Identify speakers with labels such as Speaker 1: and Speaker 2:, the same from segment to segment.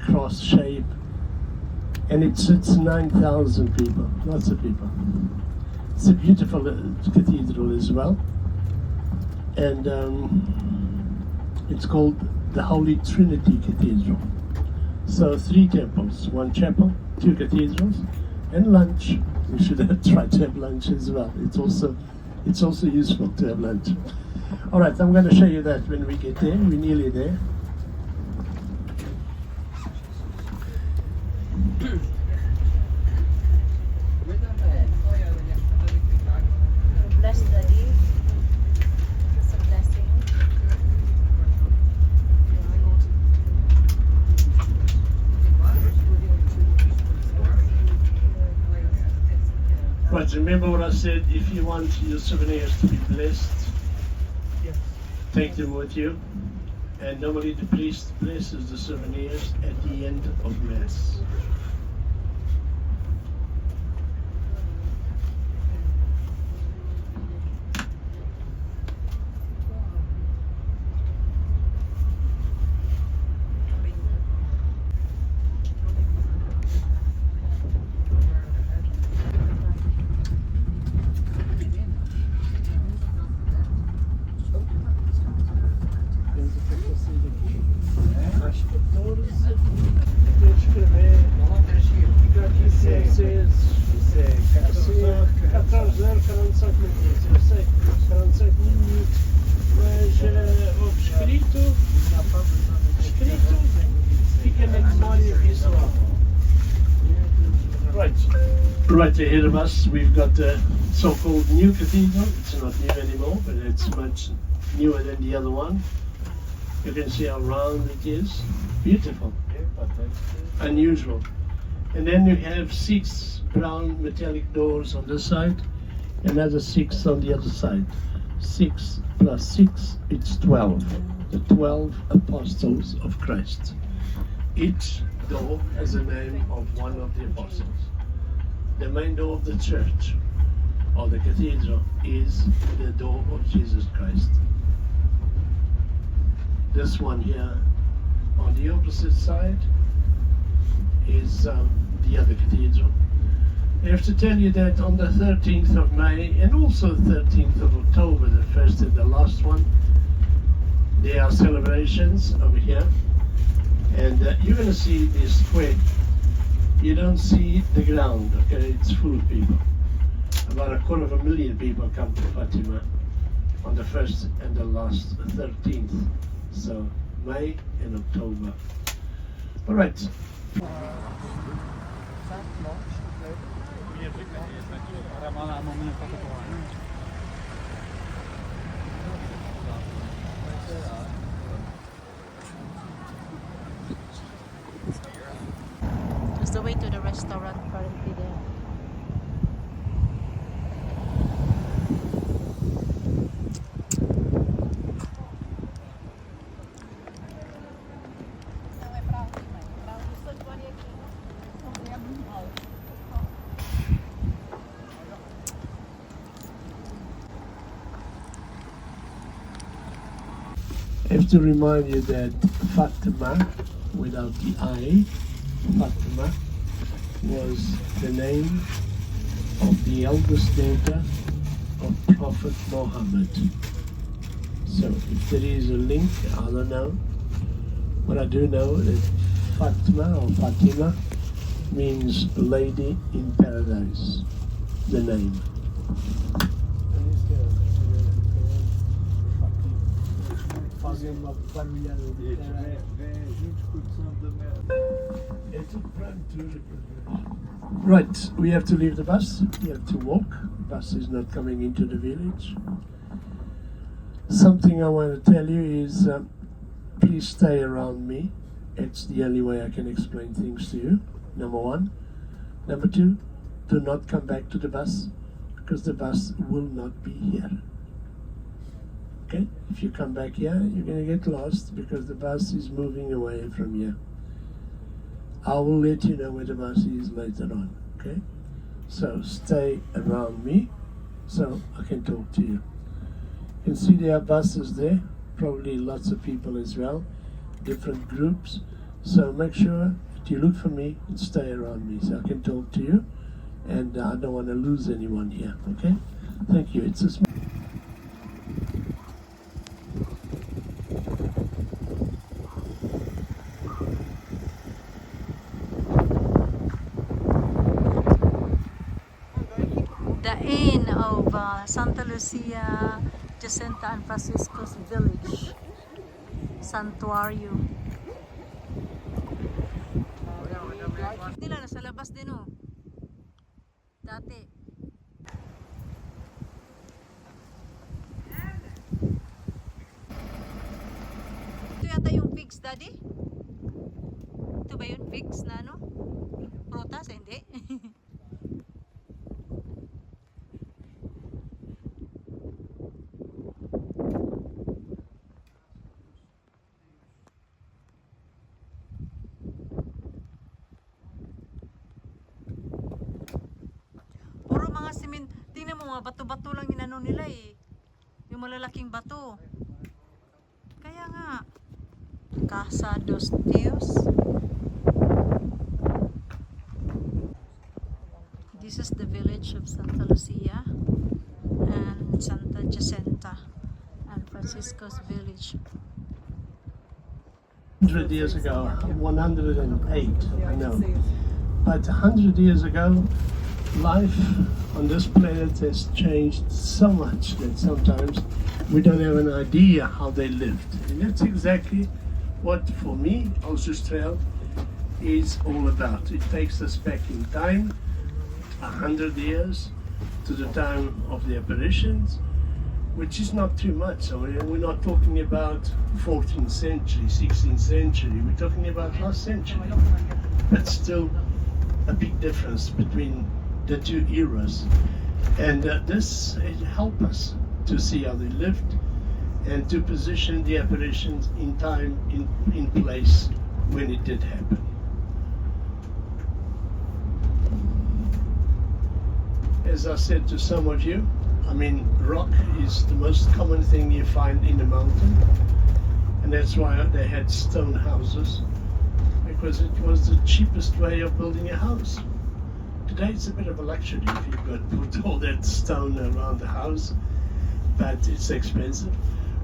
Speaker 1: cross shape, and it sits 9,000 people, lots of people. It's a beautiful cathedral as well, and it's called the Holy Trinity Cathedral. So 3 temples, 1 chapel, 2 cathedrals, and lunch. We should have tried to have lunch as well. It's also useful to have lunch. All right, I'm going to show you that when we get there. We're nearly there.
Speaker 2: Bless Daddy. It's a blessing.
Speaker 1: Right, remember what I said, if you want your souvenirs to be blessed, take them with you. And normally the priest blesses the souvenirs at the end of Mass. Right ahead of us, we've got the so-called new cathedral. It's not new anymore, but it's much newer than the other one. You can see how round it is. Beautiful, unusual. And then you have 6 brown metallic doors on this side, another 6 on the other side. 6 plus 6, it's 12. The 12 apostles of Christ. Each door has the name of one of the apostles. The main door of the church, or the cathedral, is the door of Jesus Christ. This one here, on the opposite side, is the other cathedral. I have to tell you that on the 13th of May and also the 13th of October, the first and the last one, there are celebrations over here, and you're going to see this square. You don't see the ground, okay? It's full of people. About 250,000 people come to Fatima on the 1st and the last 13th. So May and October. All right.
Speaker 2: It's the way to the restaurant currently there.
Speaker 1: I have to remind you that Fatima, without the I, Fatima, was the name of the eldest daughter of Prophet Muhammad. So if there is a link, I don't know. But I do know that Fatima or Fatima means lady in paradise, the name. Right, we have to leave the bus. We have to walk. The bus is not coming into the village. Something I want to tell you is please stay around me. It's the only way I can explain things to you, number one. Number two, do not come back to the bus because the bus will not be here. Okay? If you come back here, you're going to get lost because the bus is moving away from here. I will let you know where the bus is later on. Okay? So stay around me so I can talk to you. You can see there are buses there, probably lots of people as well, different groups. So make sure that you look for me and stay around me so I can talk to you. And I don't want to lose anyone here, okay? Thank you. It's a
Speaker 2: The inn of Santa Lucia, Jacinta and Francisco's village. Santuario. Nila nasa labas din oh. Dati. Ito yata yung figs, Daddy? Ito ba yun? Figs na ano? Prutas? Hindi. Tingnan mo mga bato-bato lang inano nila eh. Yung malalaking bato. Kaya nga. Casa dos Tios. This is the village of Santa Lucia and Santa Jacinta and Francisco's village.
Speaker 1: 100 years ago, 108, I know. But 100 years ago, life on this planet has changed so much that sometimes we don't have an idea how they lived. And that's exactly what, for me, Australia is all about. It takes us back in time, 100 years, to the time of the apparitions, which is not too much. I mean, we're not talking about 14th century, 16th century, we're talking about last century. But still a big difference between the two eras, and this helps us to see how they lived and to position the apparitions in time, in place when it did happen. As I said to some of you, I mean, rock is the most common thing you find in a mountain, and that's why they had stone houses, because it was the cheapest way of building a house. Today it's a bit of a luxury if you've got to put all that stone around the house, but it's expensive.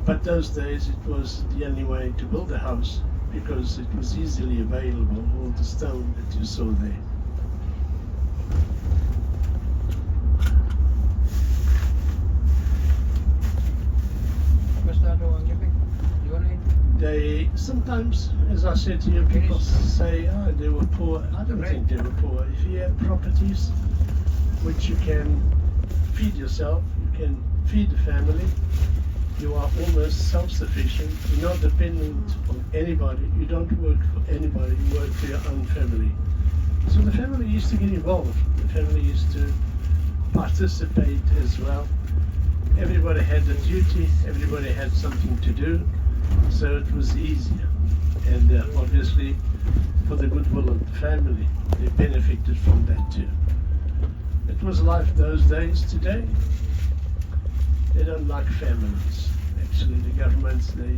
Speaker 1: But those days it was the only way to build a house because it was easily available, all the stone that you saw there. They sometimes, as I said to you, people say, oh, they were poor. I don't think they were poor. If you have properties which you can feed yourself, you can feed the family, you are almost self-sufficient. You're not dependent on anybody. You don't work for anybody. You work for your own family. So the family used to get involved. The family used to participate as well. Everybody had a duty. Everybody had something to do. So it was easier, and obviously for the goodwill of the family, they benefited from that too. It was life those days. Today, they don't like families. Actually, the governments, they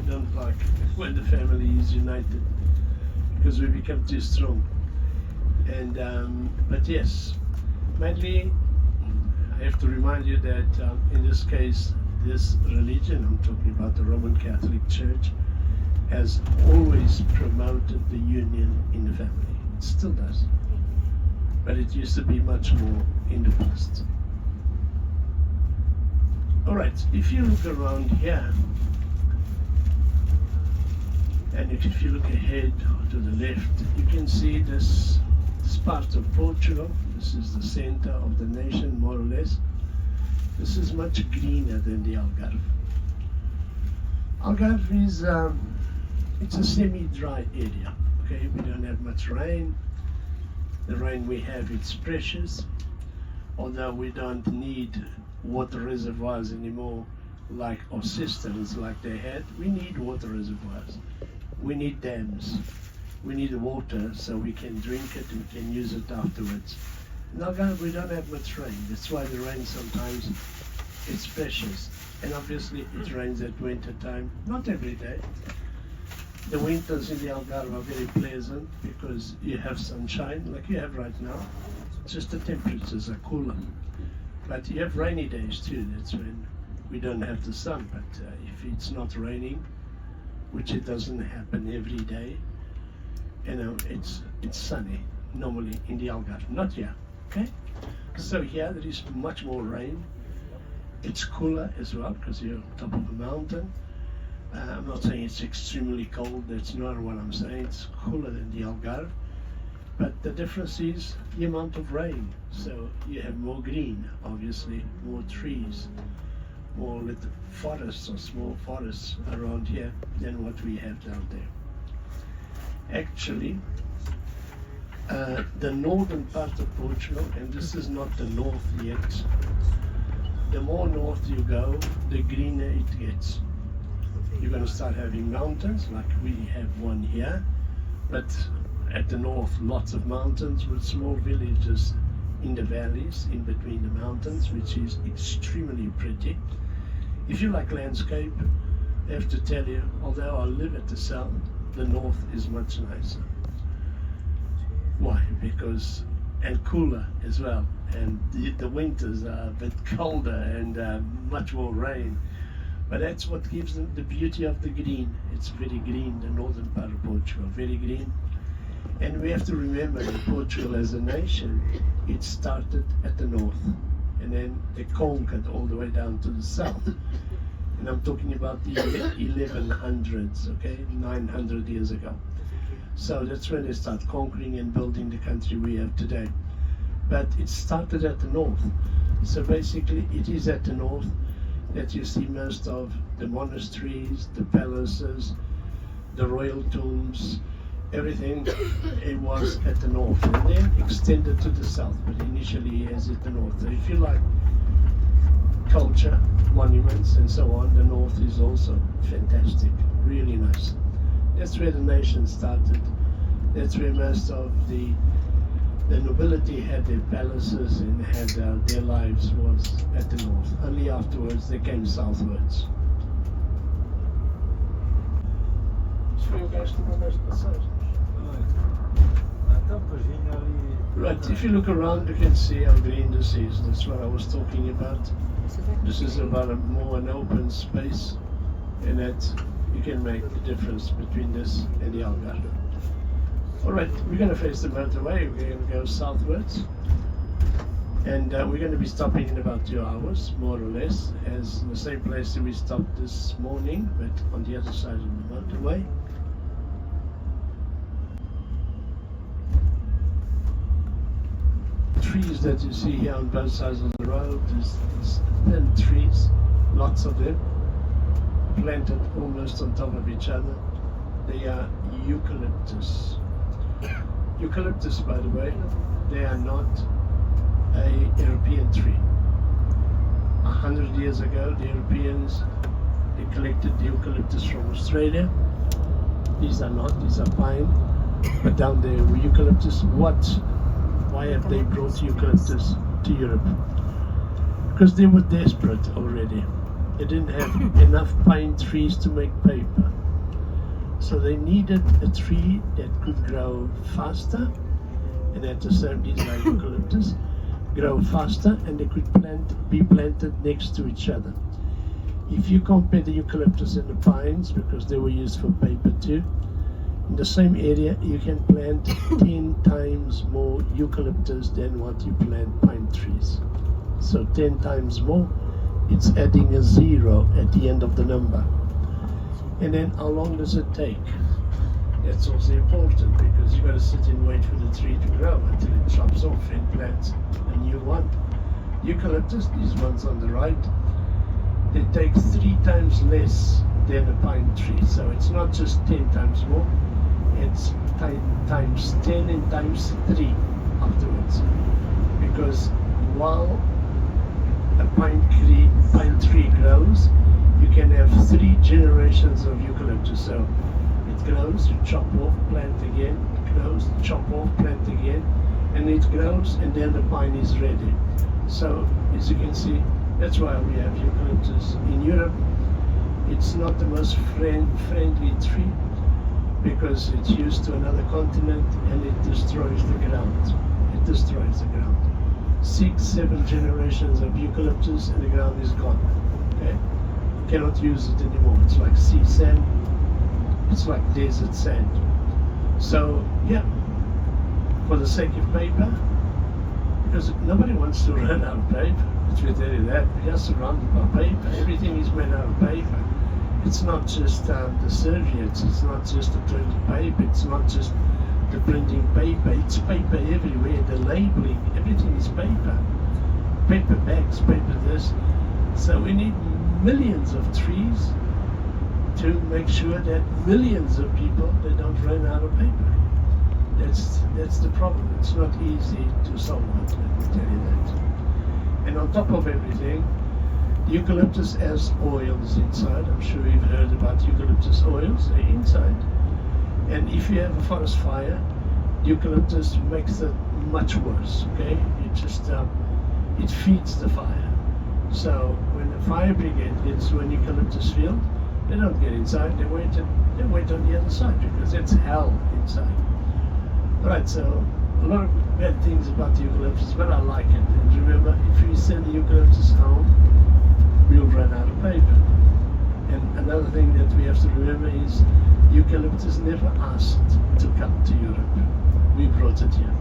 Speaker 1: don't like when the family is united because we become too strong. And but yes, mainly I have to remind you that in this case, this religion, I'm talking about the Roman Catholic Church, has always promoted the union in the family. It still does. But it used to be much more in the past. Alright, if you look around here, and if you look ahead to the left, you can see this part of Portugal. This is the center of the nation, more or less. This is much greener than the Algarve. Algarve is it's a semi-dry area. Okay, we don't have much rain. The rain we have, it's precious. Although we don't need water reservoirs anymore, like or cisterns like they had. We need water reservoirs. We need dams. We need water so we can drink it. We can use it afterwards. In Algarve, we don't have much rain. That's why the rain sometimes it's precious. And obviously it rains at winter time, not every day, The winters in the Algarve are very pleasant because you have sunshine, like you have right now. Just the temperatures are cooler. But you have rainy days too. That's when we don't have the sun. But if it's not raining, which it doesn't happen every day, you know, it's sunny normally in the Algarve. Not here, okay? So here there is much more rain. It's cooler as well because you're on top of a mountain. I'm not saying it's extremely cold, that's not what I'm saying. It's cooler than the Algarve. But the difference is the amount of rain. So you have more green, obviously, more trees, more little forests or small forests around here than what we have down there. Actually, the northern part of Portugal, and this is not the north yet, the more north you go, the greener it gets. You're going to start having mountains, like we have one here, but at the north, lots of mountains with small villages in the valleys, in between the mountains, which is extremely pretty. If you like landscape, I have to tell you, although I live at the south, the north is much nicer. Why? Because, and cooler as well, and the winters are a bit colder and much more rain. But that's what gives them the beauty of the green. It's very green, the northern part of Portugal, very green. And we have to remember that Portugal as a nation, it started at the north, and then they conquered all the way down to the south. And I'm talking about the 1100s, okay, 900 years ago. So that's when they start conquering and building the country we have today. But it started at the north. So basically it is at the north that you see most of the monasteries, the palaces, the royal tombs, everything. It was at the north and then extended to the south, but initially it is at the north. So if you like culture, monuments and so on, the north is also fantastic, really nice. That's where the nation started. That's where most of the nobility had their palaces and had their lives was at the north. Only afterwards they came southwards. Right, if you look around you can see how green this is. That's what I was talking about. This is about more an open space, and that you can make the difference between this and the Algarve. Alright, we're going to face the motorway. We're going to go southwards, and we're going to be stopping in about 2 hours, more or less, as the same place that we stopped this morning, but on the other side of the motorway. Trees that you see here on both sides of the road, there's 10 trees, lots of them, planted almost on top of each other. They are eucalyptus. Eucalyptus, by the way, they are not a European tree. 100 years ago, the Europeans, they collected the eucalyptus from Australia. These are not, these are pine, but down there were eucalyptus. Why have they brought eucalyptus to Europe? Because they were desperate already. They didn't have enough pine trees to make paper. So they needed a tree that could grow faster, and at the same time, these are eucalyptus, grow faster, and they could be planted next to each other. If you compare the eucalyptus and the pines, because they were used for paper too, in the same area you can plant 10 times more eucalyptus than what you plant pine trees. So 10 times more, it's adding a 0 at the end of the number. And then how long does it take? That's also important, because you've got to sit and wait for the tree to grow until it chops off and plants a new one. Eucalyptus, these ones on the right, they take 3 times less than a pine tree. So it's not just 10 times more, it's times 10 and times 3 afterwards. Because while a pine tree grows, you can have 3 generations of eucalyptus. So it grows, you chop off, plant again, it grows, chop off, plant again, and it grows, and then the pine is ready. So as you can see, that's why we have eucalyptus in Europe. It's not the most friendly tree, because it's used to another continent and it destroys the ground. It destroys the ground. 6-7 generations of eucalyptus and the ground is gone. Okay? You cannot use it anymore. It's like sea sand. It's like desert sand. So yeah, for the sake of paper, because nobody wants to run out of paper. Let me tell you that. We are surrounded by paper. Everything is made out of paper. It's not just the serviettes. It's not just the toilet paper. It's not just the printing paper. It's paper everywhere. The labeling, everything is paper. Paper bags, paper this. So we need millions of trees to make sure that millions of people, they don't run out of paper. That's the problem. It's not easy to solve it, let me tell you that. And on top of everything, eucalyptus has oils inside. I'm sure you've heard about eucalyptus oils. They're inside. And if you have a forest fire, eucalyptus makes it much worse, okay? It just, it feeds the fire. So when the fire brigade gets to an eucalyptus field, they don't get inside, they wait on the other side because it's hell inside. Right, so a lot of bad things about the eucalyptus, but I like it. And remember, if we send the eucalyptus home, we'll run out of paper. And another thing that we have to remember is eucalyptus never asked to come to Europe. We brought it here.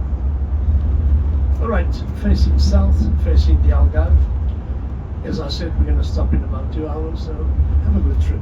Speaker 1: Alright, facing south, facing the Algarve. As I said, we're going to stop in about 2 hours, so have a good trip.